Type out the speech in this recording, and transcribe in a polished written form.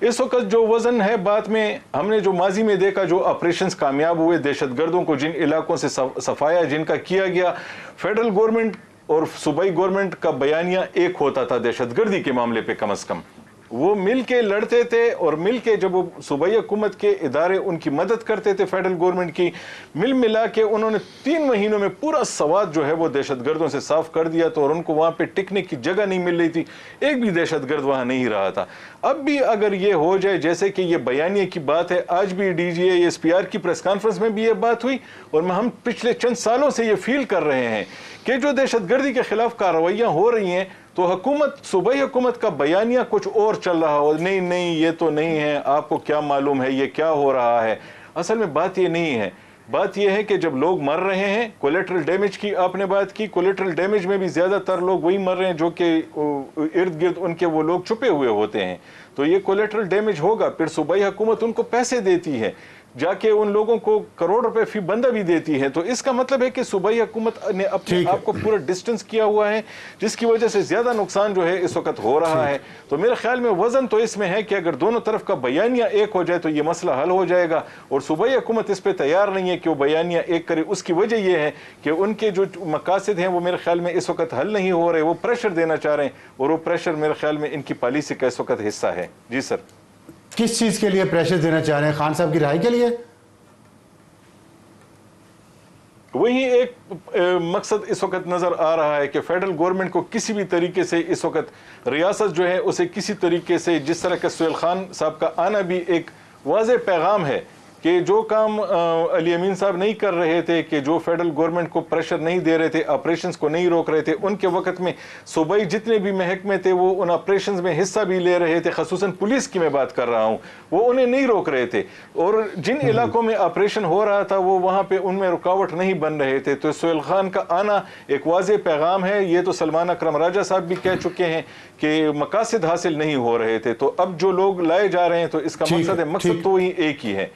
اس وقت جو وزن ہے بات میں، ہم نے جو ماضی میں دیکھا جو آپریشنز کامیاب ہوئے، دہشت گردوں کو جن علاقوں سے صفایا جن کا کیا گیا، فیڈرل گورنمنٹ اور صوبائی گورنمنٹ کا بیانیہ ایک ہوتا تھا دہشت گردی کے معاملے پہ، کم از کم وہ مل کے لڑتے تھے، اور مل کے جب وہ صوبائی حکومت کے ادارے ان کی مدد کرتے تھے فیڈرل گورنمنٹ کی، مل ملا کے انہوں نے 3 مہینوں میں پورا سوات جو ہے وہ دہشت گردوں سے صاف کر دیا تھا، اور ان کو وہاں پہ ٹکنے کی جگہ نہیں مل رہی تھی، ایک بھی دہشت گرد وہاں نہیں رہا تھا۔ اب بھی اگر یہ ہو جائے جیسے کہ یہ بیانیے کی بات ہے، آج بھی D G I S P R کی پریس کانفرنس میں بھی یہ بات ہوئی، اور ہم پچھلے چند سالوں سے یہ فیل کر رہے ہیں کہ جو دہشت گردی کے خلاف کارروائیاں ہو رہی ہیں تو حکومت، صوبائی حکومت کا بیانیہ کچھ اور چل رہا ہو، نہیں یہ تو نہیں ہے، آپ کو کیا معلوم ہے یہ کیا ہو رہا ہے۔ اصل میں بات یہ نہیں ہے، بات یہ ہے کہ جب لوگ مر رہے ہیں، کولیٹرل ڈیمیج کی آپ نے بات کی، کولیٹرل ڈیمیج میں بھی زیادہ تر لوگ وہی مر رہے ہیں جو کہ ارد گرد ان کے وہ لوگ چھپے ہوئے ہوتے ہیں، تو یہ کولیٹرل ڈیمیج ہوگا، پھر صوبائی حکومت ان کو پیسے دیتی ہے، جا کے ان لوگوں کو کروڑ روپے فی بندہ بھی دیتی ہے، تو اس کا مطلب ہے کہ صوبائی حکومت نے اپنے آپ کو پورا ڈسٹنس کیا ہوا ہے، جس کی وجہ سے زیادہ نقصان جو ہے اس وقت ہو رہا ہے۔ تو میرے خیال میں وزن تو اس میں ہے کہ اگر دونوں طرف کا بیانیہ ایک ہو جائے تو یہ مسئلہ حل ہو جائے گا، اور صوبائی حکومت اس پہ تیار نہیں ہے کہ وہ بیانیہ ایک کرے۔ اس کی وجہ یہ ہے کہ ان کے جو مقاصد ہیں وہ میرے خیال میں اس وقت حل نہیں ہو رہے، وہ پریشر دینا چاہ رہے ہیں، اور وہ پریشر میرے خیال میں ان کی پالیسی کا اس وقت حصہ ہے۔ جی سر، کس چیز کے لیے پریشر دینا چاہ رہے ہیں؟ خان صاحب کی رہائی کے لیے؟ وہی ایک مقصد اس وقت نظر آ رہا ہے کہ فیڈرل گورنمنٹ کو کسی بھی طریقے سے اس وقت ریاست جو ہے اسے کسی طریقے سے، جس طرح کہ سہیل خان صاحب کا آنا بھی ایک واضح پیغام ہے کہ جو کام علی امین صاحب نہیں کر رہے تھے، کہ جو فیڈرل گورنمنٹ کو پریشر نہیں دے رہے تھے، آپریشنز کو نہیں روک رہے تھے، ان کے وقت میں صوبائی جتنے بھی محکمے تھے وہ ان آپریشنز میں حصہ بھی لے رہے تھے، خصوصاً پولیس کی میں بات کر رہا ہوں، وہ انہیں نہیں روک رہے تھے، اور جن علاقوں میں آپریشن ہو رہا تھا وہ وہاں پہ ان میں رکاوٹ نہیں بن رہے تھے۔ تو سہیل خان کا آنا ایک واضح پیغام ہے، یہ تو سلمان اکرم راجہ صاحب بھی کہہ چکے ہیں کہ مقاصد حاصل نہیں ہو رہے تھے، تو اب جو لوگ لائے جا رہے ہیں تو اس کا مقصد ہے، مقصد تو ہی ایک ہی ہے۔